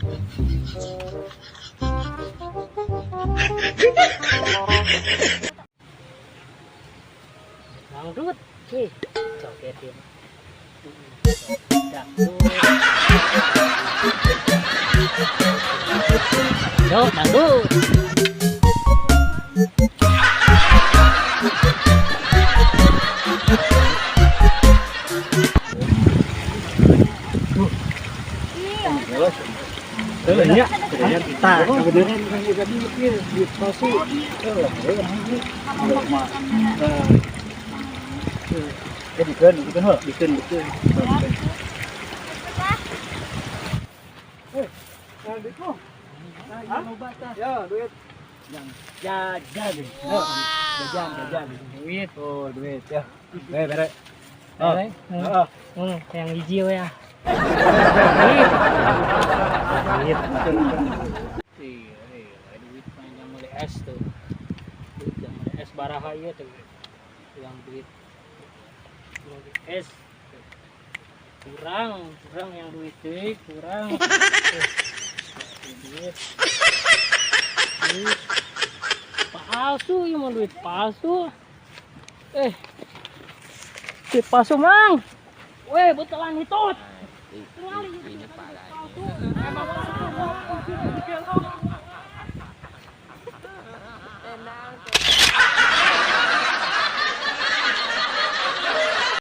Dangdut, wih, joget ya. Dangdut. Yo, dangdut. Iya, kita kebenaran kan juga mikir di pasti. Bikin. Ya, duit. Jajan. Jajan. Duit. Oh, duit ya. Bere. Yang hijau ya. Duit. Duit yang mulai es tuh. Duit yang mulai es baraha ya tuh. Yang duit es kurang yang duit deh, kurang. Duit palsu, ya mau duit palsu. Duit palsu mang. Weh, betulan itu. Ini parah. Emang